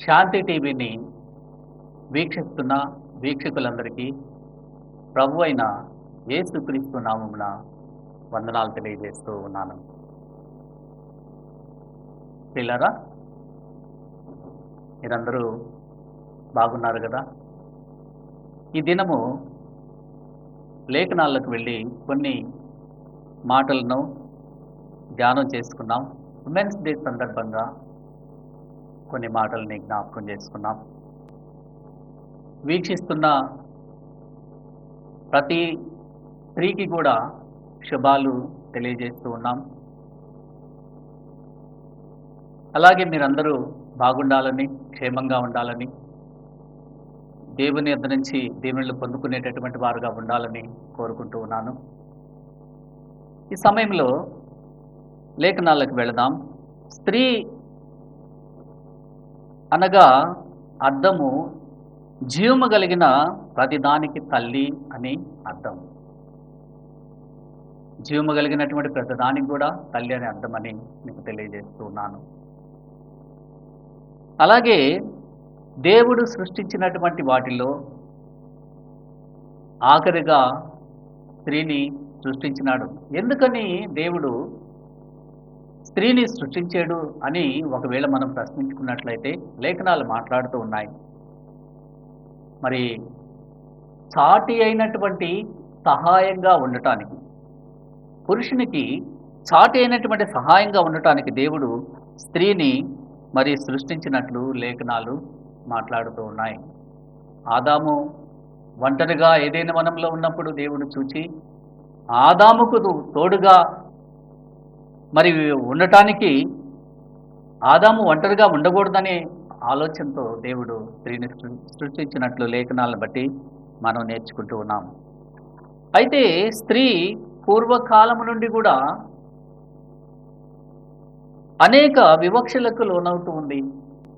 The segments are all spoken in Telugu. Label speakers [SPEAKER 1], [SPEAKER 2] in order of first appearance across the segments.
[SPEAKER 1] శాంతి టీవీని వీక్షిస్తున్న వీక్షకులందరికీ ప్రభు అయిన యేసుక్రీస్తు నామమున వందనాలు తెలియజేస్తూ ఉన్నాను. పిల్లరా, మీరందరూ బాగున్నారు కదా? ఈ దినము లేఖనాలకు వెళ్ళి కొన్ని మాటలను ధ్యానం చేసుకున్నాం. ఉమెన్స్ డే సందర్భంగా కొన్ని మాటల్ని జ్ఞాపకం చేసుకున్నాం. వీక్షిస్తున్న ప్రతి స్త్రీకి కూడా శుభాలు తెలియజేస్తూ ఉన్నాం. అలాగే మీరందరూ బాగుండాలని, క్షేమంగా ఉండాలని, దేవుని యొద్ద నుంచి దీవెనలు పొందుకునేటటువంటి వారుగా ఉండాలని కోరుకుంటూ ఉన్నాను. ఈ సమయంలో లేఖనాలకు వెళదాం. స్త్రీ అనగా అర్థము జీవము కలిగిన ప్రతిదానికి తల్లి అని అర్థం. జీవము కలిగినటువంటి ప్రతిదానికి కూడా తల్లి అనే అర్థం అని మీకు తెలియజేస్తూ ఉన్నాను. అలాగే దేవుడు సృష్టించినటువంటి వాటిలో ఆఖరిగా స్త్రీని సృష్టించినాడు. ఎందుకని దేవుడు స్త్రీని సృష్టించాడు అని ఒకవేళ మనం ప్రశ్నించుకున్నట్లయితే లేఖనాలు మాట్లాడుతూ ఉన్నాయి. మరి చాటి అయినటువంటి సహాయంగా ఉండటానికి, పురుషునికి చాటి అయినటువంటి సహాయంగా ఉండటానికి దేవుడు స్త్రీని మరి సృష్టించినట్లు లేఖనాలు మాట్లాడుతూ ఉన్నాయి. ఆదాము ఒంటరిగా ఏదైనా వనంలో ఉన్నప్పుడు దేవుడు చూచి ఆదాముకు తోడుగా మరి ఉండటానికి, ఆదాము ఒంటరిగా ఉండకూడదనే ఆలోచనతో దేవుడు స్త్రీని సృష్టించినట్లు లేఖనాలను బట్టి మనం నేర్చుకుంటూ ఉన్నాం. అయితే స్త్రీ పూర్వకాలం నుండి కూడా అనేక వివక్షలకు లోనవుతూ ఉంది.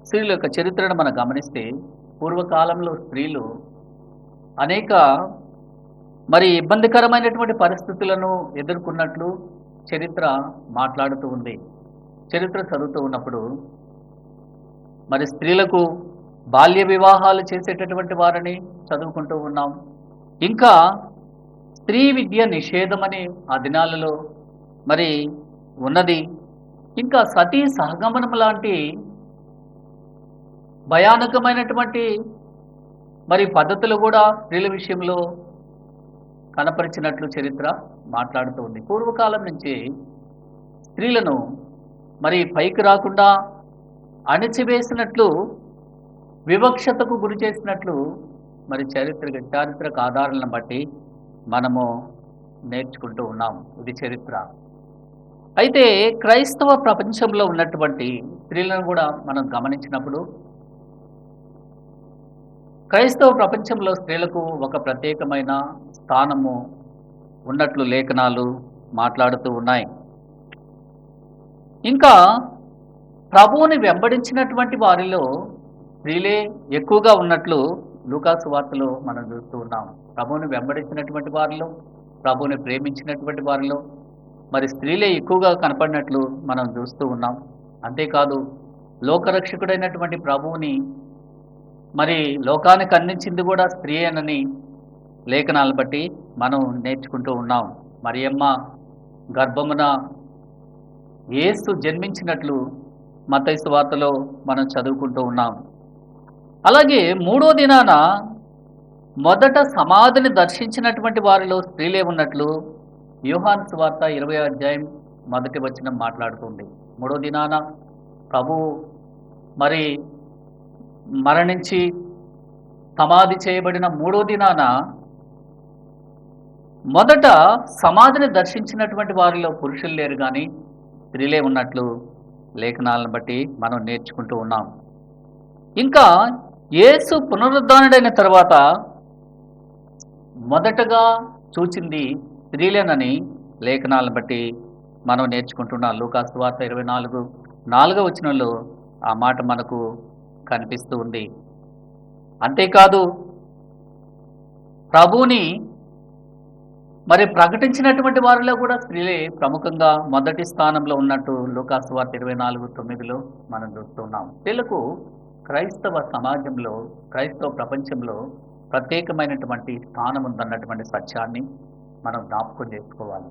[SPEAKER 1] స్త్రీల యొక్క చరిత్రను మనం గమనిస్తే పూర్వకాలంలో స్త్రీలు అనేక మరి ఇబ్బందికరమైనటువంటి పరిస్థితులను ఎదుర్కొన్నట్లు చరిత్ర మాట్లాడుతూ ఉంది. చరిత్ర చదువుతూ ఉన్నప్పుడు మరి స్త్రీలకు బాల్య వివాహాలు చేసేటటువంటి వారిని చదువుకుంటూ ఉన్నాం. ఇంకా స్త్రీ విద్య నిషేధమని ఆ దినాలలో మరి ఉన్నది. ఇంకా సతీ సహగమనం లాంటి భయానకమైనటువంటి మరి పద్ధతులు కూడా స్త్రీల విషయంలో కనపరిచినట్లు చరిత్ర మాట్లాడుతూ ఉంది. పూర్వకాలం నుంచి స్త్రీలను మరి పైకి రాకుండా అణిచివేసినట్లు, వివక్షతకు గురి చేసినట్లు మరి చారిత్రక ఆధారాలను బట్టి మనము నేర్చుకుంటూ ఉన్నాం. ఇది చరిత్ర. అయితే క్రైస్తవ ప్రపంచంలో ఉన్నటువంటి స్త్రీలను కూడా మనం గమనించినప్పుడు క్రైస్తవ ప్రపంచంలో స్త్రీలకు ఒక ప్రత్యేకమైన స్థానము ఉన్నట్లు లేఖనాలు మాట్లాడుతూ ఉన్నాయి. ఇంకా ప్రభువుని వెంబడించినటువంటి వారిలో స్త్రీలే ఎక్కువగా ఉన్నట్లు లూకాసు వార్తలో మనం చూస్తూ ఉన్నాం. ప్రభువుని వెంబడించినటువంటి వారిలో, ప్రభువుని ప్రేమించినటువంటి వారిలో మరి స్త్రీలే ఎక్కువగా కనపడినట్లు మనం చూస్తూ ఉన్నాం. అంతేకాదు లోకరక్షకుడైనటువంటి ప్రభువుని మరి లోకానికి అందించింది కూడా స్త్రీ అని లేఖనాలను బట్టి మనం నేర్చుకుంటూ ఉన్నాం. మరియమ్మ గర్భమున యేసు జన్మించినట్లు మత్తయి సువార్తలో మనం చదువుకుంటూ ఉన్నాం. అలాగే మూడో దినాన మొదట సమాధిని దర్శించినటువంటి వారిలో స్త్రీలే ఉన్నట్లు యోహాను సువార్త 20వ అధ్యాయం 1వ వచనం మాట్లాడుతుంది. మూడో దినాన ప్రభువు మరి మరణించి సమాధి చేయబడిన మూడో దినాన మొదట సమాధిని దర్శించినటువంటి వారిలో పురుషులు లేరు కానీ స్త్రీలే ఉన్నట్లు లేఖనాలను బట్టి మనం నేర్చుకుంటూ ఉన్నాం. ఇంకా యేసు పునరుద్ధానుడైన తర్వాత మొదటగా చూచింది స్త్రీలేనని లేఖనాలను బట్టి మనం నేర్చుకుంటున్నాం. లూకాసు వార్త 24:4 వచనంలో ఆ మాట మనకు కనిపిస్తూ ఉంది. అంతేకాదు ప్రభువుని మరి ప్రకటించినటువంటి వారిలో కూడా స్త్రీలే ప్రముఖంగా మొదటి స్థానంలో ఉన్నట్టు లూకాసు వార్త 24:9లో మనం చూస్తున్నాం. స్త్రీలకు క్రైస్తవ సమాజంలో, క్రైస్తవ ప్రపంచంలో ప్రత్యేకమైనటువంటి స్థానం ఉందన్నటువంటి సత్యాన్ని మనం జ్ఞాపకం చేసుకోవాలి.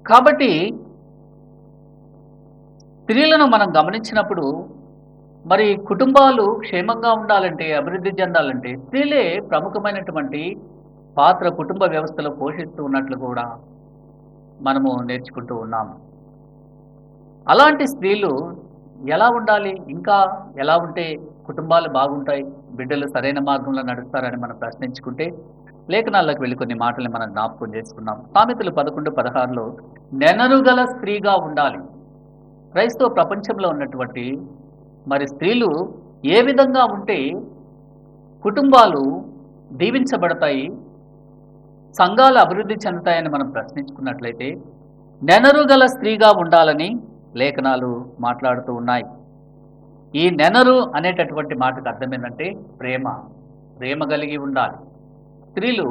[SPEAKER 1] కాబట్టి స్త్రీలను మనం గమనించినప్పుడు మరి కుటుంబాలు క్షేమంగా ఉండాలంటే, అభివృద్ధి చెందాలంటే స్త్రీలే ప్రముఖమైనటువంటి పాత్ర కుటుంబ వ్యవస్థలో పోషిస్తూ ఉన్నట్లు కూడా మనము నేర్చుకుంటూ ఉన్నాము. అలాంటి స్త్రీలు ఎలా ఉండాలి? ఇంకా ఎలా ఉంటే కుటుంబాలు బాగుంటాయి, బిడ్డలు సరైన మార్గంలో నడుస్తారని మనం ప్రశ్నించుకుంటే లేఖనాల్లోకి వెళ్ళి కొన్ని మాటల్ని మనం జ్ఞాపకం చేసుకున్నాం. సామెతలు 11:16లో నెనరుగల స్త్రీగా ఉండాలి. క్రైస్తవ ప్రపంచంలో ఉన్నటువంటి మరి స్త్రీలు ఏ విధంగా ఉంటే కుటుంబాలు దీవించబడతాయి, సంఘాలు అభివృద్ధి చెందుతాయని మనం ప్రశ్నించుకున్నట్లయితే నెనరుగల స్త్రీగా ఉండాలని లేఖనాలు మాట్లాడుతూ ఉన్నాయి. ఈ నెనరు అనేటటువంటి మాటకు అర్థం ఏంటంటే ప్రేమ కలిగి ఉండాలి. స్త్రీలు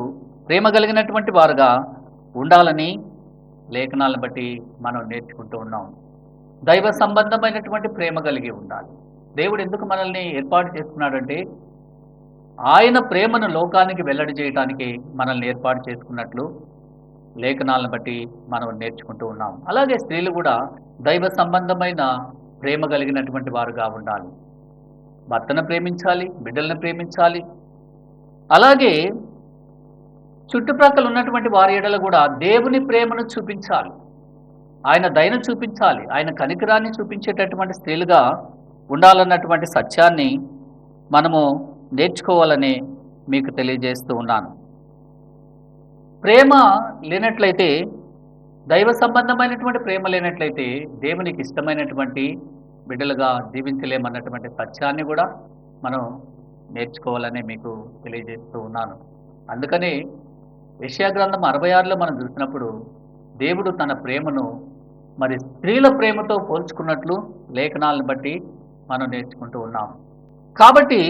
[SPEAKER 1] ప్రేమ కలిగినటువంటి వారుగా ఉండాలని లేఖనాలను బట్టి మనం నేర్చుకుంటూ ఉన్నాం. దైవ సంబంధమైనటువంటి ప్రేమ కలిగి ఉండాలి. దేవుడు ఎందుకు మనల్ని ఏర్పాటు చేసుకున్నాడంటే ఆయన ప్రేమను లోకానికి వెల్లడి చేయడానికి మనల్ని ఏర్పాటు చేసుకున్నట్లు లేఖనాలను బట్టి మనం నేర్చుకుంటూ ఉన్నాం. అలాగే స్త్రీలు కూడా దైవ సంబంధమైన ప్రేమ కలిగినటువంటి వారుగా ఉండాలి. భర్తను ప్రేమించాలి, బిడ్డలను ప్రేమించాలి. అలాగే చుట్టుప్రక్కల ఉన్నటువంటి వారి ఎడల కూడా దేవుని ప్రేమను చూపించాలి, ఆయన దయను చూపించాలి, ఆయన కనికరాన్ని చూపించేటటువంటి స్త్రీలుగా ఉండాలన్నటువంటి సత్యాన్ని మనము నేర్చుకోవాలని మీకు తెలియజేస్తూ ఉన్నాను. ప్రేమ లేనట్లయితే, దైవ సంబంధమైనటువంటి ప్రేమ లేనట్లయితే దేవునికి ఇష్టమైనటువంటి బిడ్డలుగా జీవించలేమన్నటువంటి సత్యాన్ని కూడా మనం నేర్చుకోవాలని మీకు తెలియజేస్తూ ఉన్నాను. అందుకని యెషయా గ్రంథం 66లో మనం చూసినప్పుడు దేవుడు తన ప్రేమను మరి స్త్రీల ప్రేమతో పోల్చుకున్నట్లు లేఖనాలను బట్టి మనం నేర్చుకుంటూ ఉన్నాం. కాబట్టి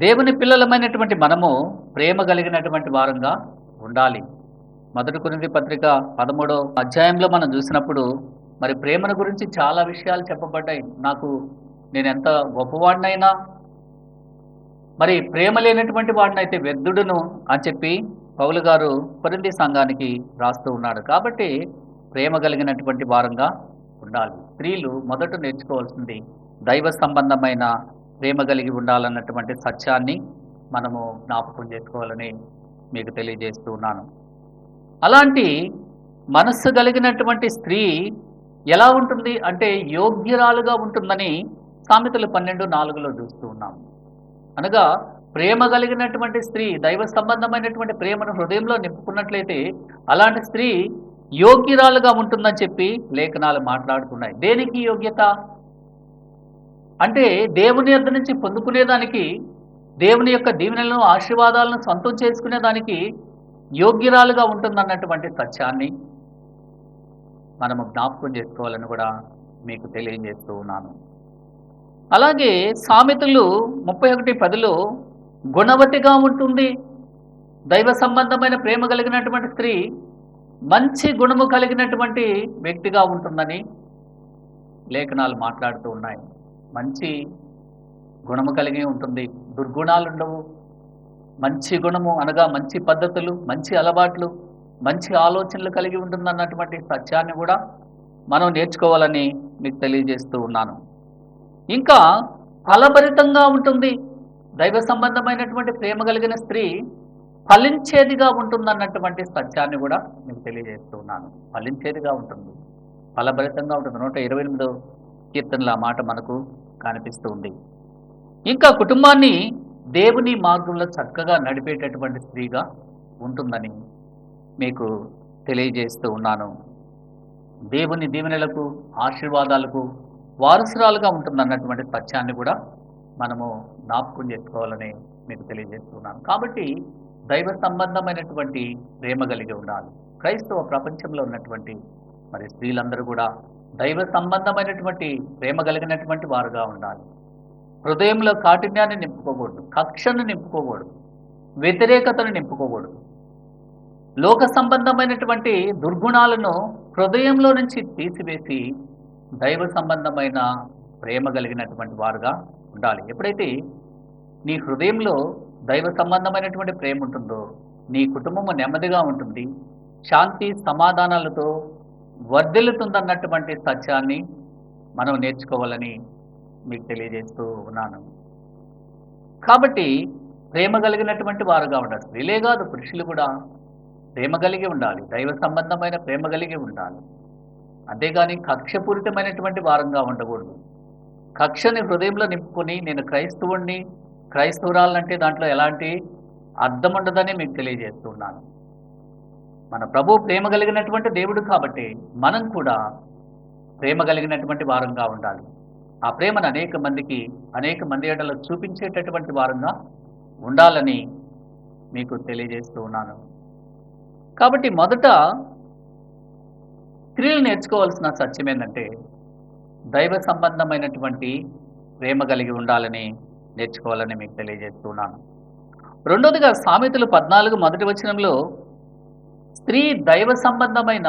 [SPEAKER 1] దేవుని పిల్లలమైనటువంటి మనము ప్రేమ కలిగినటువంటి వారంగా ఉండాలి. 1 కొరింథీ పత్రిక 13వ అధ్యాయంలో మనం చూసినప్పుడు మరి ప్రేమను గురించి చాలా విషయాలు చెప్పబడ్డాయి. నేను ఎంత గొప్పవాడినైనా మరి ప్రేమ లేనటువంటి వాడినైతే వ్యర్థుడును అని చెప్పి పౌలు గారు కొరింథీ సంఘానికి రాస్తూ ఉన్నాడు. కాబట్టి ప్రేమ కలిగినటువంటి వారంగా ఉండాలి. స్త్రీలు మొదట నేర్చుకోవాల్సింది దైవ సంబంధమైన ప్రేమ కలిగి ఉండాలన్నటువంటి సత్యాన్ని మనము జ్ఞాపకం చేసుకోవాలని మీకు తెలియజేస్తూ ఉన్నాను. అలాంటి మనస్సు కలిగినటువంటి స్త్రీ ఎలా ఉంటుంది అంటే యోగ్యురాలుగా ఉంటుందని సామెతలు 12:4లో చూస్తూ ఉన్నాం. అనగా ప్రేమ కలిగినటువంటి స్త్రీ దైవ సంబంధమైనటువంటి ప్రేమను హృదయంలో నింపుకున్నట్లయితే అలాంటి స్త్రీ యోగ్యురాలుగా ఉంటుందని చెప్పి లేఖనాలు మాట్లాడుతున్నాయి. దేనికి యోగ్యత అంటే దేవుని యొద్ద నుంచి పొందుకునేదానికి, దేవుని యొక్క దీవెనలను ఆశీర్వాదాలను సొంతం చేసుకునేదానికి యోగ్యురాలుగా ఉంటుందన్నటువంటి సత్యాన్ని మనము జ్ఞాపకం చేసుకోవాలని కూడా మీకు తెలియజేస్తూ ఉన్నాను. అలాగే సామెతలు 31:10లో గుణవతిగా ఉంటుంది. దైవ సంబంధమైన ప్రేమ కలిగినటువంటి స్త్రీ మంచి గుణము కలిగినటువంటి వ్యక్తిగా ఉంటుందని లేఖనాలు మాట్లాడుతూ ఉన్నాయి. మంచి గుణము కలిగి ఉంటుంది, దుర్గుణాలు ఉండవు. మంచి గుణము అనగా మంచి పద్ధతులు, మంచి అలవాట్లు, మంచి ఆలోచనలు కలిగి ఉంటుందన్నటువంటి సత్యాన్ని కూడా మనం నేర్చుకోవాలని మీకు తెలియజేస్తూ ఉన్నాను. ఇంకా ఫలభరితంగా ఉంటుంది. దైవ సంబంధమైనటువంటి ప్రేమ కలిగిన స్త్రీ ఫలించేదిగా ఉంటుందన్నటువంటి సత్యాన్ని కూడా మీకు తెలియజేస్తూ ఉన్నాను. ఫలించేదిగా ఉంటుంది, ఫలభరితంగా ఉంటుంది. 128వ కీర్తనలో ఆ మాట మనకు కనిపిస్తూ ఉంది. ఇంకా కుటుంబాన్ని దేవుని మార్గంలో చక్కగా నడిపేటటువంటి స్త్రీగా ఉంటుందని మీకు తెలియజేస్తూ ఉన్నాను. దేవుని దీవెనలకు, ఆశీర్వాదాలకు వారసురాలుగా ఉంటుందన్నటువంటి సత్యాన్ని కూడా మనము జ్ఞాపకం చేసుకోవాలని మీకు తెలియజేస్తున్నాను. కాబట్టి దైవ సంబంధమైనటువంటి ప్రేమ కలిగి ఉండాలి. క్రైస్తవ ప్రపంచంలో ఉన్నటువంటి మరి స్త్రీలందరూ కూడా దైవ సంబంధమైనటువంటి ప్రేమ కలిగినటువంటి వారుగా ఉండాలి. హృదయంలో కాఠిన్యాన్ని నింపుకోకూడదు, కక్షను నింపుకోకూడదు, వ్యతిరేకతను నింపుకోకూడదు. లోక సంబంధమైనటువంటి దుర్గుణాలను హృదయంలో నుంచి తీసివేసి దైవ సంబంధమైన ప్రేమ కలిగినటువంటి వారుగా ఉండాలి. ఎప్పుడైతే నీ హృదయంలో దైవ సంబంధమైనటువంటి ప్రేమ ఉంటుందో నీ కుటుంబము నెమ్మదిగా ఉంటుంది, శాంతి సమాధానాలతో వర్ధిల్లుతుందన్నటువంటి సత్యాన్ని మనం నేర్చుకోవాలని మీకు తెలియజేస్తూ ఉన్నాను. కాబట్టి ప్రేమ కలిగినటువంటి వారుగా ఉండాలి. స్త్రీలే కాదు, పురుషులు కూడా ప్రేమ కలిగి ఉండాలి, దైవ సంబంధమైన ప్రేమ కలిగి ఉండాలి. అంతేగాని కక్షపూరితమైనటువంటి వారంగా ఉండకూడదు. కక్షని హృదయంలో నింపుకొని నేను క్రైస్తవుణ్ణి, క్రైస్తవురాలంటే దాంట్లో ఎలాంటి అర్థం ఉండదని మీకు తెలియజేస్తున్నాను. మన ప్రభు ప్రేమ కలిగినటువంటి దేవుడు కాబట్టి మనం కూడా ప్రేమ కలిగినటువంటి వారంగా ఉండాలి. ఆ ప్రేమను అనేక మంది ఎడల చూపించేటటువంటి వారంగా ఉండాలని మీకు తెలియజేస్తూ ఉన్నాను. కాబట్టి మొదట స్త్రీలు నేర్చుకోవాల్సిన సత్యం ఏంటంటే దైవ సంబంధమైనటువంటి ప్రేమ కలిగి ఉండాలని నేర్చుకోవాలని మీకు తెలియజేస్తున్నాను. రెండోదిగా సామెతలు 14 మొదటి వచనంలో స్త్రీ దైవ సంబంధమైన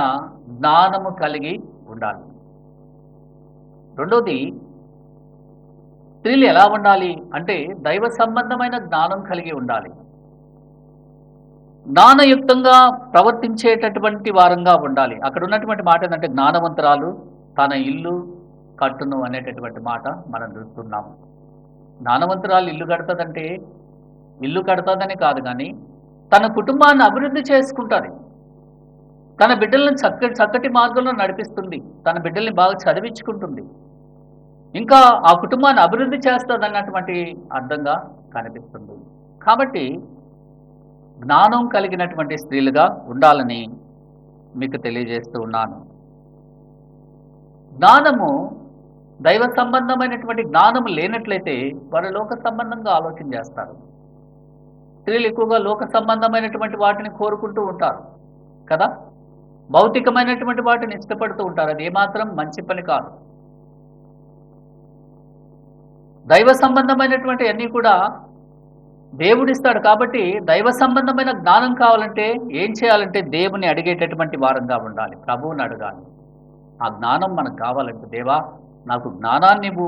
[SPEAKER 1] జ్ఞానము కలిగి ఉండాలి. రెండోది స్త్రీలు ఎలా ఉండాలి అంటే దైవ సంబంధమైన జ్ఞానం కలిగి ఉండాలి, జ్ఞానయుక్తంగా ప్రవర్తించేటటువంటి వారంగా ఉండాలి. అక్కడ ఉన్నటువంటి మాట ఏంటంటే జ్ఞానవంతురాలు తన ఇల్లు కట్టును అనేటటువంటి మాట మనం చూస్తున్నాము. జ్ఞానవంతురాలు ఇల్లు కడతాదంటే ఇల్లు కడతాదని కాదు, కానీ తన కుటుంబాన్ని అభివృద్ధి చేసుకుంటుంది, తన బిడ్డలను చక్కటి మార్గంలో నడిపిస్తుంది, తన బిడ్డల్ని బాగా చదివించుకుంటుంది, ఇంకా ఆ కుటుంబాన్ని అభివృద్ధి చేస్తుంది అన్నటువంటి అర్థంగా కనిపిస్తుంది. కాబట్టి జ్ఞానం కలిగినటువంటి స్త్రీలుగా ఉండాలని మీకు తెలియజేస్తూ ఉన్నాను. జ్ఞానము దైవ సంబంధమైనటువంటి జ్ఞానము లేనట్లయితే వారు లోక సంబంధంగా ఆలోచన చేస్తారు. స్త్రీలు ఎక్కువగా లోక సంబంధమైనటువంటి వాటిని కోరుకుంటూ ఉంటారు కదా, భౌతికమైనటువంటి వాటిని ఇష్టపడుతూ ఉంటారు. అది ఏమాత్రం మంచి పని కాదు. దైవ సంబంధమైనటువంటి అన్నీ కూడా దేవుడిస్తాడు. కాబట్టి దైవ సంబంధమైన జ్ఞానం కావాలంటే ఏం చేయాలంటే దేవుని అడిగేటటువంటి వారంగా ఉండాలి, ప్రభువుని అడగాలి. ఆ జ్ఞానం మనకు కావాలంటే దేవా నాకు జ్ఞానాన్ని ఇవ్వు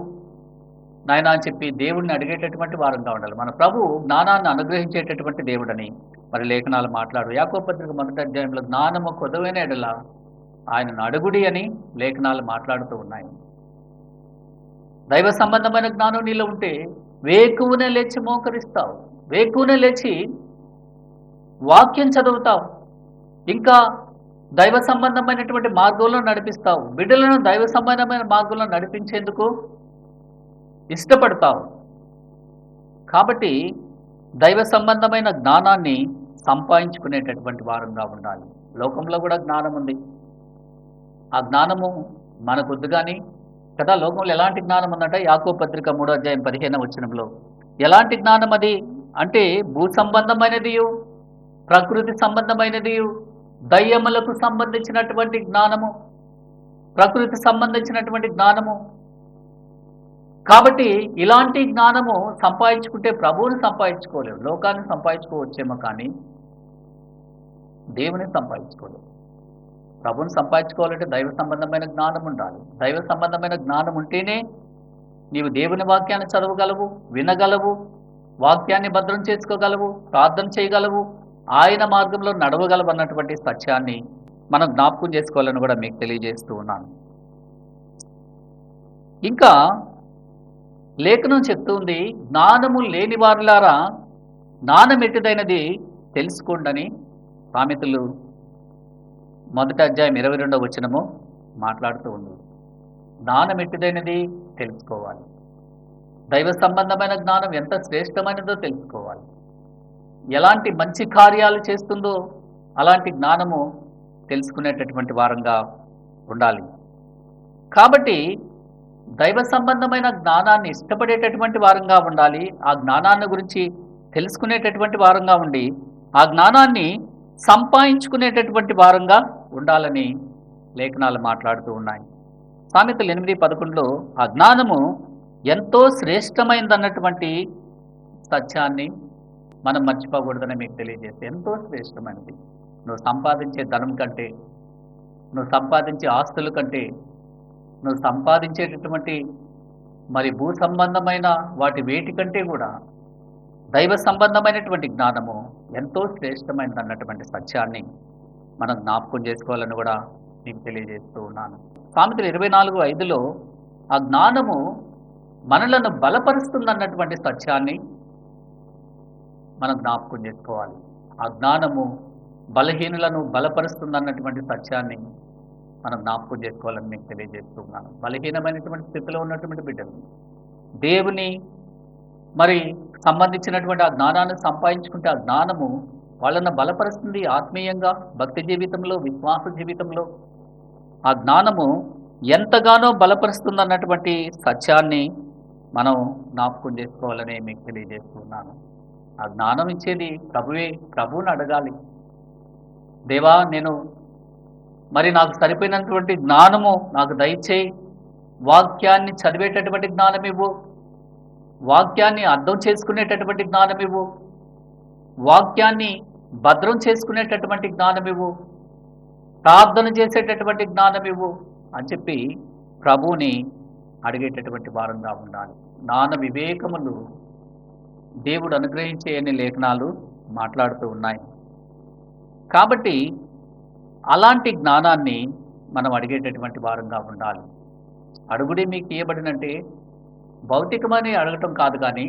[SPEAKER 1] నాయన అని చెప్పి దేవుడిని అడిగేటటువంటి వారంగా ఉండాలి. మన ప్రభు జ్ఞానాన్ని అనుగ్రహించేటటువంటి దేవుడని మరి లేఖనాలు మాట్లాడు. యాకోబు పత్రిక మొదటి అధ్యాయంలో జ్ఞానము కొదవైన ఎడల ఆయనను అడుగుడి అని లేఖనాలు మాట్లాడుతూ ఉన్నాయి. దైవ సంబంధమైన జ్ఞానం నీలో ఉంటే వేకువనే లేచి మోకరిస్తావు, వేకువనే లేచి వాక్యం చదువుతావు, ఇంకా దైవ సంబంధమైనటువంటి మార్గంలో నడిపిస్తావు, బిడ్డలను దైవ సంబంధమైన మార్గంలో నడిపించేందుకు ఇష్టపడతావు. కాబట్టి దైవ సంబంధమైన జ్ఞానాన్ని సంపాదించుకునేటటువంటి వారంగా ఉండాలి. లోకంలో కూడా జ్ఞానం ఉంది, ఆ జ్ఞానము మనకొద్దు కానీ కదా. లోకంలో ఎలాంటి జ్ఞానం ఉందంటే యాకోబు పత్రిక 3వ అధ్యాయం 15వ వచనంలో ఎలాంటి జ్ఞానం అది అంటే భూ సంబంధమైనది, ప్రకృతి సంబంధమైనది, దయ్యములకు సంబంధించినటువంటి జ్ఞానము, ప్రకృతి సంబంధించినటువంటి జ్ఞానము. కాబట్టి ఇలాంటి జ్ఞానము సంపాదించుకుంటే ప్రభువుని సంపాదించుకోలేవు, లోకాన్ని సంపాదించుకోవచ్చేమో కానీ దేవుని సంపాదించుకోలేవు. ప్రభువుని సంపాదించుకోవాలంటే దైవ సంబంధమైన జ్ఞానం ఉండాలి. దైవ సంబంధమైన జ్ఞానం ఉంటేనే నీవు దేవుని వాక్యాన్ని చదవగలవు, వినగలవు, వాక్యాన్ని భద్రం చేసుకోగలవు, ప్రార్థన చేయగలవు, ఆయన మార్గంలో నడవగలవు అన్నటువంటి సత్యాన్ని మనం జ్ఞాపకం చేసుకోవాలని కూడా మీకు తెలియజేస్తూ ఉన్నాను. ఇంకా లేఖనం చెప్తుంది, జ్ఞానము లేని వారులారా జ్ఞానం ఎట్టిదైనది తెలుసుకోండి. సామెతలు 1వ అధ్యాయం 22వ వచనము మాట్లాడుతూ ఉంది. జ్ఞానం ఎట్టిదైనది తెలుసుకోవాలి, దైవ సంబంధమైన జ్ఞానం ఎంత శ్రేష్టమైనదో తెలుసుకోవాలి, ఎలాంటి మంచి కార్యాలు చేస్తుందో అలాంటి జ్ఞానము తెలుసుకునేటటువంటి వారంగా ఉండాలి. కాబట్టి దైవ సంబంధమైన జ్ఞానాన్ని ఇష్టపడేటటువంటి వారంగా ఉండాలి. ఆ జ్ఞానాన్ని గురించి తెలుసుకునేటటువంటి వారంగా ఉండి ఆ జ్ఞానాన్ని సంపాదించుకునేటటువంటి వారంగా ఉండాలని లేఖనాలు మాట్లాడుతూ ఉన్నాయి. సామెతలు 8:11లో ఆ జ్ఞానము ఎంతో శ్రేష్టమైనదన్నటువంటి సత్యాన్ని మనం మర్చిపోకూడదని మీకు తెలియజేస్తే, ఎంతో శ్రేష్టమైనది. నువ్వు సంపాదించే ధనం కంటే, నువ్వు సంపాదించే ఆస్తుల కంటే, నువ్వు సంపాదించేటటువంటి మరి భూ సంబంధమైన వాటి వేటి కంటే కూడా దైవ సంబంధమైనటువంటి జ్ఞానము ఎంతో శ్రేష్టమైనది అన్నటువంటి సత్యాన్ని మనం జ్ఞాపకం చేసుకోవాలని కూడా మీకు తెలియజేస్తూ ఉన్నాను. సామెతలు 24:5లో ఆ జ్ఞానము మనలను బలపరుస్తుందన్నటువంటి సత్యాన్ని మనం జ్ఞాపకం చేసుకోవాలి. ఆ జ్ఞానము బలహీనులను బలపరుస్తుందన్నటువంటి సత్యాన్ని మనం జ్ఞాపకం చేసుకోవాలని మీకు తెలియజేస్తున్నాను. బలహీనమైనటువంటి స్థితిలో ఉన్నటువంటి బిడ్డలు దేవుని మరి సంబంధించినటువంటి ఆ జ్ఞానాన్ని సంపాదించుకుంటే ఆ జ్ఞానము వాళ్ళను బలపరుస్తుంది. ఆత్మీయంగా, భక్తి జీవితంలో, విశ్వాస జీవితంలో ఆ జ్ఞానము ఎంతగానో బలపరుస్తుంది అన్నటువంటి సత్యాన్ని మనం జ్ఞాపకం చేసుకోవాలని మీకు తెలియజేస్తున్నాను. ఆ జ్ఞానం ఇచ్చేది ప్రభువుని అడగాలి. దేవా, నాకు సరిపోయినటువంటి జ్ఞానము నాకు దయచేయి, వాక్యాన్ని చదివేటటువంటి జ్ఞానం ఇవ్వు, వాక్యాన్ని అర్థం చేసుకునేటటువంటి జ్ఞానం ఇవ్వు, వాక్యాన్ని భద్రం చేసుకునేటటువంటి జ్ఞానం ఇవ్వు, ప్రార్థన చేసేటటువంటి జ్ఞానం ఇవ్వు అని చెప్పి ప్రభువుని అడిగేటటువంటి వారంగా ఉండాలి. జ్ఞాన వివేకములు దేవుడు అనుగ్రహించే అనే లేఖనాలు మాట్లాడుతూ ఉన్నాయి. కాబట్టి అలాంటి జ్ఞానాన్ని మనం అడిగేటటువంటి వారంగా ఉండాలి. అడుగుడి మీకు ఇవ్వబడినంటే భౌతికమని అడగటం కాదు, కానీ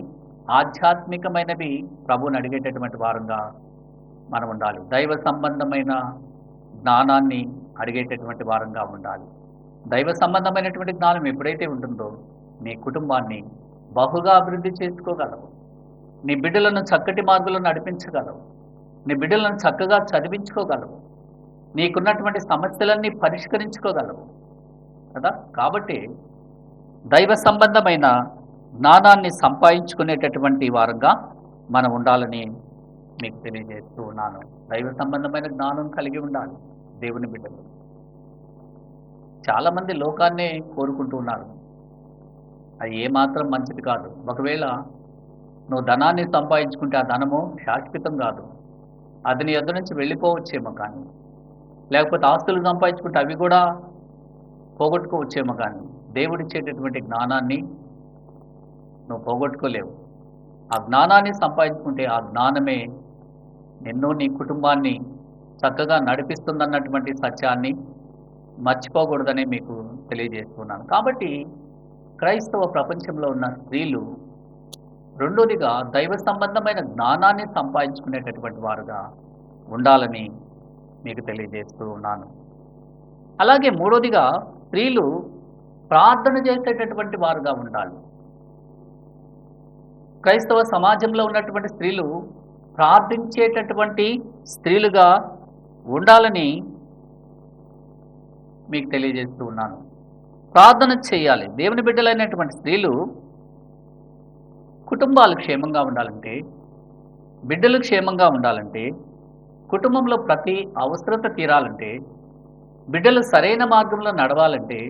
[SPEAKER 1] ఆధ్యాత్మికమైనవి ప్రభువుని అడిగేటటువంటి వారంగా మనం ఉండాలి. దైవ సంబంధమైన జ్ఞానాన్ని అడిగేటటువంటి వారంగా ఉండాలి. దైవ సంబంధమైనటువంటి జ్ఞానం ఎప్పుడైతే ఉంటుందో నీ కుటుంబాన్ని బహుగా అభివృద్ధి చేసుకోగలవు, నీ బిడ్డలను చక్కటి మార్గంలో నడిపించగలవు, నీ బిడ్డలను చక్కగా చదివించుకోగలవు, నీకున్నటువంటి సమస్యలన్నీ పరిష్కరించుకోగలవు కదా. కాబట్టి దైవ సంబంధమైన జ్ఞానాన్ని సంపాదించుకునేటటువంటి వారంగా మనం ఉండాలని మీకు తెలియజేస్తూ ఉన్నాను. దైవ సంబంధమైన జ్ఞానం కలిగి ఉండాలి దేవుని బిడ్డలు. చాలామంది లోకాన్నే కోరుకుంటూ ఉన్నారు. అది ఏమాత్రం మంచిది కాదు. ఒకవేళ నువ్వు ధనాన్ని సంపాదించుకుంటే ఆ ధనము శాశ్వతం కాదు, అది నీ యొద్ద నుంచి వెళ్ళిపోవచ్చేమో. కానీ లేకపోతే ఆస్తులు సంపాదించుకుంటే అవి కూడా పోగొట్టుకోవచ్చేమో. కానీ దేవుడిచ్చేటటువంటి జ్ఞానాన్ని నువ్వు పోగొట్టుకోలేవు. ఆ జ్ఞానాన్ని సంపాదించుకుంటే ఆ జ్ఞానమే నిన్ను, నీ కుటుంబాన్ని చక్కగా నడిపిస్తుందన్నటువంటి సత్యాన్ని మర్చిపోకూడదని మీకు తెలియజేస్తున్నాను. కాబట్టి క్రైస్తవ ప్రపంచంలో ఉన్న స్త్రీలు రెండోదిగా దైవ సంబంధమైన జ్ఞానాన్ని సంపాదించుకునేటటువంటి వారుగా ఉండాలని మీకు తెలియజేస్తూ ఉన్నాను. అలాగే మూడోదిగా స్త్రీలు ప్రార్థన చేసేటటువంటి వారుగా ఉండాలి. క్రైస్తవ సమాజంలో ఉన్నటువంటి స్త్రీలు ప్రార్థించేటటువంటి స్త్రీలుగా ఉండాలని మీకు తెలియజేస్తూ ఉన్నాను. ప్రార్థన చేయాలి. దేవుని బిడ్డలైనటువంటి స్త్రీలు కుటుంబాలు క్షేమంగా ఉండాలంటే, బిడ్డలు క్షేమంగా ఉండాలంటే, కుటుంబంలో ప్రతి అవసరత తీరాలంటే, బిడ్డలు సరైన మార్గంలో నడవాలంటే,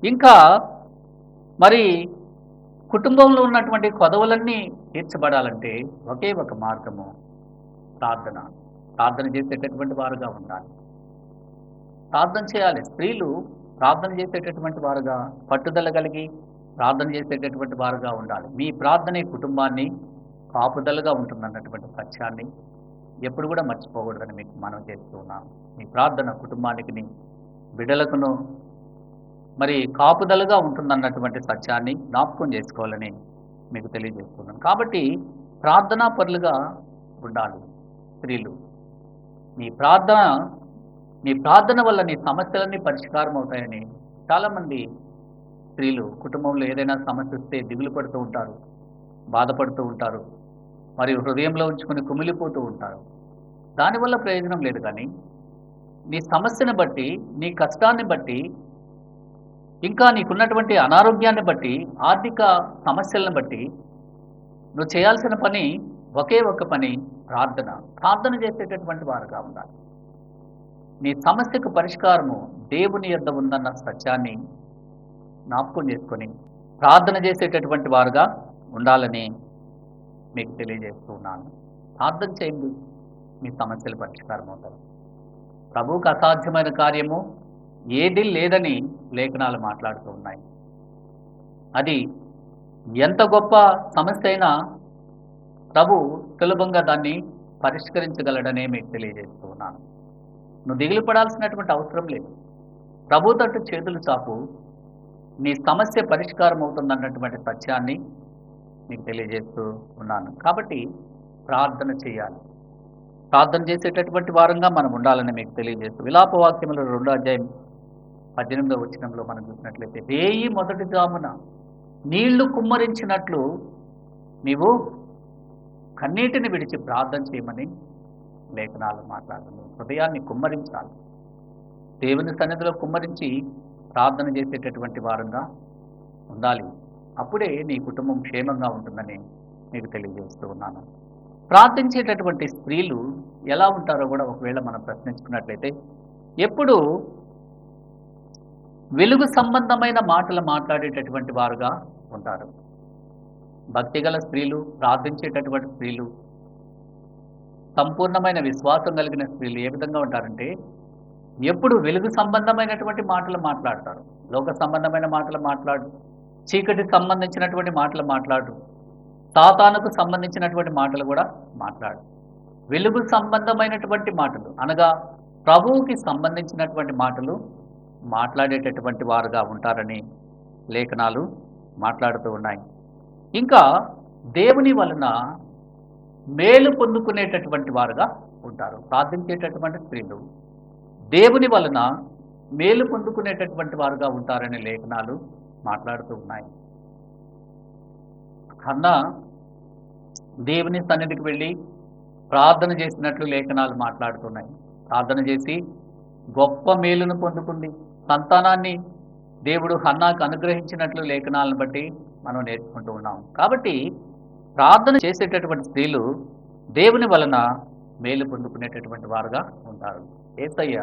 [SPEAKER 1] ఇంకా మరి కుటుంబంలో ఉన్నటువంటి కొదవలన్నీ తీర్చబడాలంటే ఒకే ఒక మార్గము ప్రార్థన. ప్రార్థన చేసేటటువంటి వారుగా ఉండాలి. ప్రార్థన చేయాలి. స్త్రీలు ప్రార్థన చేసేటటువంటి వారుగా, పట్టుదల కలిగి ప్రార్థన చేసేటటువంటి వారుగా ఉండాలి. మీ ప్రార్థన కుటుంబాన్ని కాపుదలగా ఉంటుందన్నటువంటి సత్యాన్ని ఎప్పుడు కూడా మర్చిపోకూడదని మీకు మనం చేస్తూ ఉన్నాను. మీ ప్రార్థన కుటుంబానికి, బిడ్డలకును మరి కాపుదలగా ఉంటుందన్నటువంటి సత్యాన్ని జ్ఞాపకం చేసుకోవాలని మీకు తెలియజేస్తున్నాను. కాబట్టి ప్రార్థనా పరులుగా ఉండాలి స్త్రీలు. మీ ప్రార్థన వల్ల నీ సమస్యలన్నీ పరిష్కారం అవుతాయని చాలామంది స్త్రీలు కుటుంబంలో ఏదైనా సమస్య వస్తే దిగులు పడుతూ ఉంటారు, బాధపడుతూ ఉంటారు, మరియు హృదయంలో ఉంచుకొని కుమిలిపోతూ ఉంటారు. దానివల్ల ప్రయోజనం లేదు. కానీ నీ సమస్యను బట్టి, నీ కష్టాన్ని బట్టి, ఇంకా నీకున్నటువంటి అనారోగ్యాన్ని బట్టి, ఆర్థిక సమస్యలను బట్టి నువ్వు చేయాల్సిన పని ఒకే ఒక పని, ప్రార్థన. ప్రార్థన చేసేటటువంటి వారుగా ఉండాలి. నీ సమస్యకు పరిష్కారము దేవుని యొద్ద ఉందన్న సత్యాన్ని జ్ఞాపకం చేసుకొని ప్రార్థన చేసేటటువంటి వారుగా ఉండాలని మీకు తెలియజేస్తున్నాను. ప్రార్థన చేయండి, మీ సమస్యలు పరిష్కారం అవుతాయి. ప్రభువుకు అసాధ్యమైన కార్యము ఏది లేదని లేఖనాలు మాట్లాడుతూ ఉన్నాయి. అది ఎంత గొప్ప సమస్య అయినా ప్రభు సులభంగా దాన్ని పరిష్కరించగలడనే మీకు తెలియజేస్తూ ఉన్నాను. నువ్వు దిగులు పడాల్సినటువంటి అవసరం లేదు. ప్రభు తట్టు చేతులు చాపు, నీ సమస్య పరిష్కారం అవుతుందన్నటువంటి సత్యాన్ని మీకు తెలియజేస్తూ ఉన్నాను. కాబట్టి ప్రార్థన చేయాలి. ప్రార్థన చేసేటటువంటి వారంగా మనం ఉండాలని మీకు తెలియజేస్తూ, విలాప వాక్యములు 2వ అధ్యాయం 18వ వచనంలో మనం చూసినట్లయితే, వేయి మొదటి జామున నీళ్లు కుమ్మరించినట్లు నీవు కన్నీటిని విడిచి ప్రార్థన చేయమని లేఖనాలు మాట్లాడుతుంది. హృదయాన్ని కుమ్మరించాలి. దేవుని సన్నిధిలో కుమ్మరించి ప్రార్థన చేసేటటువంటి వారంగా ఉండాలి. అప్పుడే నీ కుటుంబం క్షేమంగా ఉంటుందని మీకు తెలియజేస్తూ ఉన్నాను. ప్రార్థించేటటువంటి స్త్రీలు ఎలా ఉంటారో కూడా ఒకవేళ మనం ప్రశ్నించుకున్నట్లయితే, ఎప్పుడు వెలుగు సంబంధమైన మాటలు మాట్లాడేటటువంటి వారుగా ఉంటారు. భక్తిగల స్త్రీలు, ప్రార్థించేటటువంటి స్త్రీలు, సంపూర్ణమైన విశ్వాసం కలిగిన స్త్రీలు ఏ విధంగా ఉంటారంటే, ఎప్పుడు వెలుగు సంబంధమైనటువంటి మాటలు మాట్లాడతారు. లోక సంబంధమైన మాటలు మాట్లాడు, చీకటికి సంబంధించినటువంటి మాటలు మాట్లాడు, సాతానుకు సంబంధించినటువంటి మాటలు కూడా మాట్లాడు. వెలుగు సంబంధమైనటువంటి మాటలు అనగా ప్రభువుకి సంబంధించినటువంటి మాటలు మాట్లాడేటటువంటి వారుగా ఉంటారని లేఖనాలు మాట్లాడుతూ ఉన్నాయి. ఇంకా దేవుని వలన మేలు పొందుకునేటటువంటి వారుగా ఉంటారు. ప్రార్థించేటటువంటి స్త్రీలు దేవుని వలన మేలు పొందుకునేటటువంటి వారుగా ఉంటారని లేఖనాలు మాట్లాడుతూ ఉన్నాయి. హన్నా దేవుని సన్నిధికి వెళ్ళి ప్రార్థన చేసినట్లు లేఖనాలు మాట్లాడుతున్నాయి. ప్రార్థన చేసి గొప్ప మేలును పొందుకుంది. సంతానాన్ని దేవుడు హన్నాకు అనుగ్రహించినట్లు లేఖనాలను బట్టి మనం నేర్చుకుంటూ ఉన్నాం. కాబట్టి ప్రార్థన చేసేటటువంటి స్త్రీలు దేవుని వలన మేలు పొందుకునేటటువంటి వారుగా ఉంటారు. యేసయ్య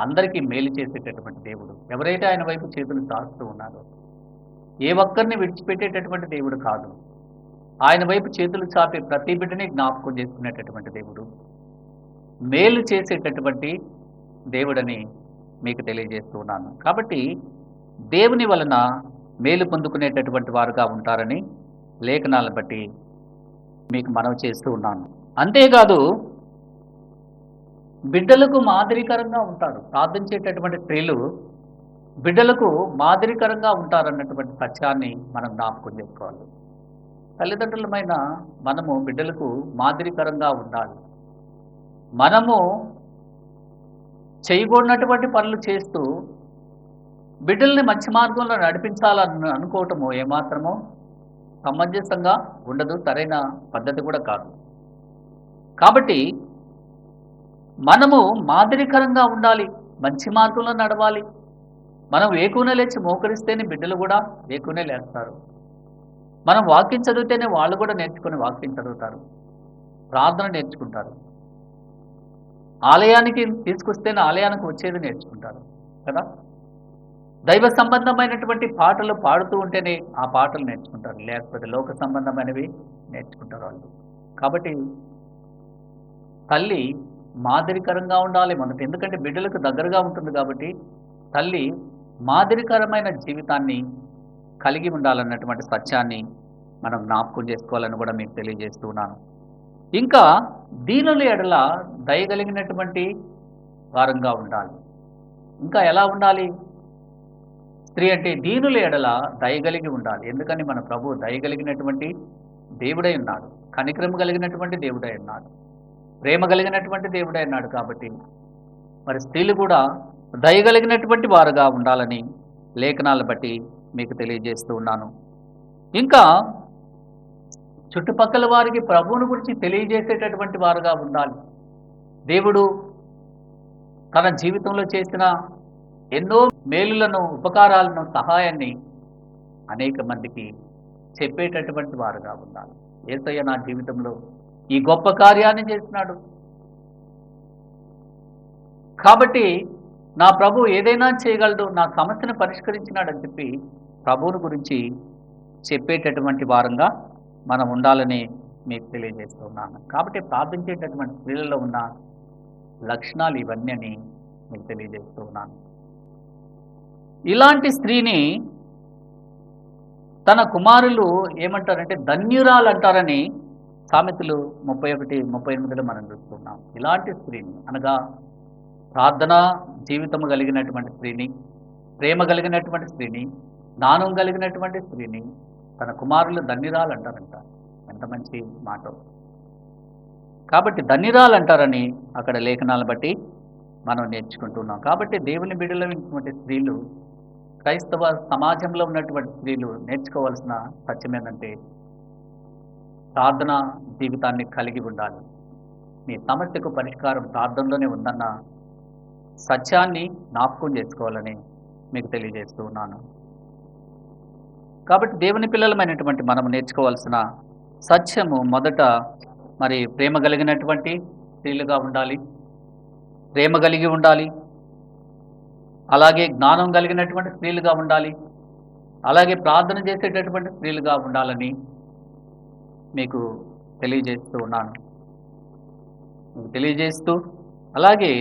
[SPEAKER 1] అందరికీ మేలు చేసేటటువంటి దేవుడు. ఎవరైతే ఆయన వైపు చేతులు చాస్తూ ఉన్నారో, ఏ ఒక్కరిని విడిచిపెట్టేటటువంటి దేవుడు కాదు. ఆయన వైపు చేతులు చాపే ప్రతి బిడ్డని జ్ఞాపకం చేసుకునేటటువంటి దేవుడు, మేలు చేసేటటువంటి దేవుడని మీకు తెలియజేస్తూ ఉన్నాను. కాబట్టి దేవుని వలన మేలు పొందుకునేటటువంటి వారుగా ఉంటారని లేఖనాలను బట్టి మీకు మనవి చేస్తూ ఉన్నాను. అంతేకాదు బిడ్డలకు మాదిరికరంగా ఉంటారు. ప్రార్థించేటటువంటి స్త్రీలు బిడ్డలకు మాదిరికరంగా ఉంటారన్నటువంటి సత్యాన్ని మనం జ్ఞాపకం చేసుకోవాలి. తల్లిదండ్రులమైన మనము బిడ్డలకు మాదిరికరంగా ఉండాలి. మనము చేయకూడనటువంటి పనులు చేస్తూ బిడ్డల్ని మంచి మార్గంలో నడిపించాలని అనుకోవటము ఏమాత్రమో సమంజసంగా ఉండదు, సరైన పద్ధతి కూడా కాదు. కాబట్టి మనము మాదిరికరంగా ఉండాలి, మంచి మార్గంలో నడవాలి. మనం వేకునే లేచి మోకరిస్తేనే బిడ్డలు కూడా వేకునే లేస్తారు. మనం వాక్యం చదివితేనే వాళ్ళు కూడా నేర్చుకుని వాక్యం చదువుతారు, ప్రార్థన నేర్చుకుంటారు. ఆలయానికి తీసుకొస్తేనే ఆలయానికి వచ్చేది నేర్చుకుంటారు కదా. దైవ సంబంధమైనటువంటి పాటలు పాడుతూ ఉంటేనే ఆ పాటలు నేర్చుకుంటారు, లేకపోతే లోక సంబంధమైనవి నేర్చుకుంటారు వాళ్ళు. కాబట్టి తల్లి మాదిరికరంగా ఉండాలి మనకు, ఎందుకంటే బిడ్డలకు దగ్గరగా ఉంటుంది కాబట్టి తల్లి మాదిరికరమైన జీవితాన్ని కలిగి ఉండాలన్నటువంటి సత్యాన్ని మనం జ్ఞాపకం చేసుకోవాలని కూడా మీకు తెలియజేస్తూ ఉన్నాను. ఇంకా దీనుల ఎడల దయగలిగినటువంటి వారంగా ఉండాలి. ఇంకా ఎలా ఉండాలి? స్త్రీ అంటే దీనుల ఎడల దయగలిగి ఉండాలి. ఎందుకని మన ప్రభు దయగలిగినటువంటి దేవుడై ఉన్నాడు, కనికరము కలిగినటువంటి దేవుడై ఉన్నాడు, ప్రేమ కలిగినటువంటి దేవుడై ఉన్నాడు. కాబట్టి మరి స్త్రీలు కూడా దయగలిగినటువంటి వారుగా ఉండాలని లేఖనాలను బట్టి మీకు తెలియజేస్తూ ఉన్నాను. ఇంకా చుట్టుపక్కల వారికి ప్రభువుని గురించి తెలియజేసేటటువంటి వారుగా ఉండాలి. దేవుడు తన జీవితంలో చేసిన ఎన్నో మేలులను, ఉపకారాలను, సహాయాన్ని అనేక మందికి చెప్పేటటువంటి వారుగా ఉండాలి. యేసయ్య నా జీవితంలో ఈ గొప్ప కార్యాన్ని చేసినాడు, కాబట్టి నా ప్రభు ఏదైనా చేయగలడు, నా సమస్యను పరిష్కరించినాడని చెప్పి ప్రభువుని గురించి చెప్పేటటువంటి వారంగా మనం ఉండాలని మీకు తెలియజేస్తున్నాను. కాబట్టి ప్రార్థించేటటువంటి స్త్రీలలో ఉన్న లక్షణాలు ఇవన్నీ అని మీకు తెలియజేస్తూ ఉన్నాను. ఇలాంటి స్త్రీని తన కుమారులు ఏమంటారంటే ధన్యురాలు అంటారని సామెతలు 31, 38లో మనం చూస్తున్నాం. ఇలాంటి స్త్రీని అనగా ప్రార్థనా జీవితము కలిగినటువంటి స్త్రీని, ప్రేమ కలిగినటువంటి స్త్రీని, జ్ఞానం కలిగినటువంటి స్త్రీని తన కుమారులు ధన్యురాలు అంటారంట. ఎంత మంచి మాట. కాబట్టి ధన్యురాలు అంటారని అక్కడ లేఖనాలను బట్టి మనం నేర్చుకుంటున్నాం. కాబట్టి దేవుని బిడ్డలైనటువంటి స్త్రీలు, క్రైస్తవ సమాజంలో ఉన్నటువంటి స్త్రీలు నేర్చుకోవాల్సిన సత్యం ఏంటంటే ప్రార్థనా జీవితాన్ని కలిగి ఉండాలి. మీ సమస్యకు పరిష్కారం ప్రార్థనలోనే ఉందన్న సత్యాన్ని జ్ఞాపకం చేసుకోవాలని మీకు తెలియజేస్తూ ఉన్నాను. కాబట్టి దేవుని పిల్లలమైనటువంటి మనం నేర్చుకోవాల్సిన సత్యము మొదట మరి ప్రేమ కలిగినటువంటి స్త్రీలుగా ఉండాలి, ప్రేమ కలిగి ఉండాలి, అలాగే జ్ఞానం కలిగినటువంటి స్త్రీలుగా ఉండాలి, అలాగే ప్రార్థన చేసేటటువంటి స్త్రీలుగా ఉండాలని మీకు తెలియజేస్తూ ఉన్నాను. మీకు తెలియజేస్తూ అలాగే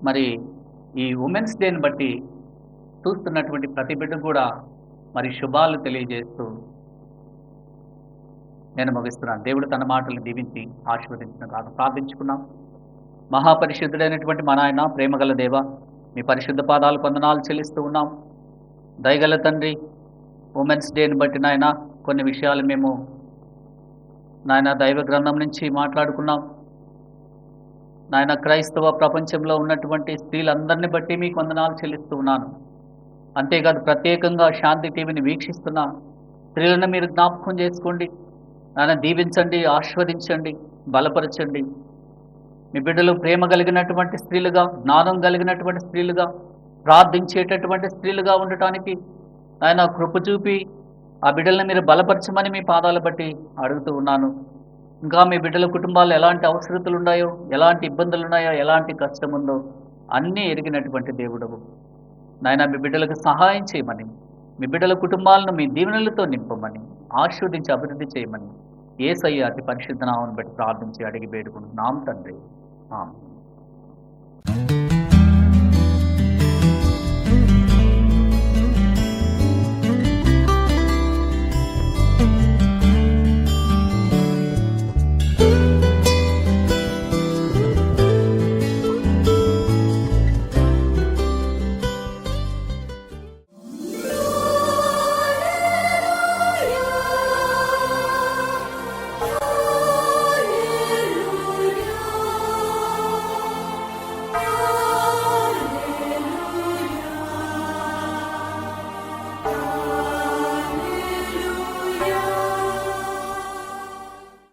[SPEAKER 1] మరి ఈ ఉమెన్స్ డేని బట్టి చూస్తున్నటువంటి ప్రతి బిడ్డ కూడా మరి శుభాలు తెలియజేస్తూ నేను ముగిస్తున్నాను. దేవుడు తన మాటలు దీవించి ఆశీర్వదించిన కాదు ప్రార్థించుకున్నాం. మహాపరిశుద్ధుడైనటువంటి మా నాయన, ప్రేమగల దేవ, మీ పరిశుద్ధ పాదాలు వందనాలు చెల్లిస్తూ ఉన్నాం. దయగల తండ్రి, ఉమెన్స్ డేని బట్టి నాయన కొన్ని విషయాలు మేము నాయన దైవ గ్రంథం నుంచి మాట్లాడుకున్నాం. నాయన క్రైస్తవ ప్రపంచంలో ఉన్నటువంటి స్త్రీలందరినీ బట్టి మీకు వందనాలు చెల్లిస్తూ ఉన్నాను. అంతేకాదు ప్రత్యేకంగా శాంతి టీవీని వీక్షిస్తున్న స్త్రీలను మీరు జ్ఞాపకం చేసుకోండి. నాయన దీవించండి, ఆశీర్వదించండి, బలపరచండి. మీ బిడ్డలు ప్రేమ కలిగినటువంటి స్త్రీలుగా, జ్ఞానం కలిగినటువంటి స్త్రీలుగా, ప్రార్థించేటటువంటి స్త్రీలుగా ఉండటానికి ఆయన కృప చూపి ఆ బిడ్డలను మీరు బలపరచమని మీ పాదాలు బట్టి అడుగుతూ ఉన్నాను. ఇంకా మీ బిడ్డల కుటుంబాల్లో ఎలాంటి అవసరతలు ఉన్నాయో, ఎలాంటి ఇబ్బందులు ఉన్నాయో, ఎలాంటి కష్టం ఉందో అన్నీ ఎరిగినటువంటి దేవుడవు నాయన, మీ బిడ్డలకు సహాయం చేయమని, మీ బిడ్డల కుటుంబాలను మీ దీవెనలతో నింపమని, ఆశీర్వదించి అభివృద్ధి చేయమని యేసయ్య అతి పరిశుద్ధ నామమును బట్టి ప్రార్థించి అడిగి వేడుకుంటున్నాం తండ్రి. ఆమేన్.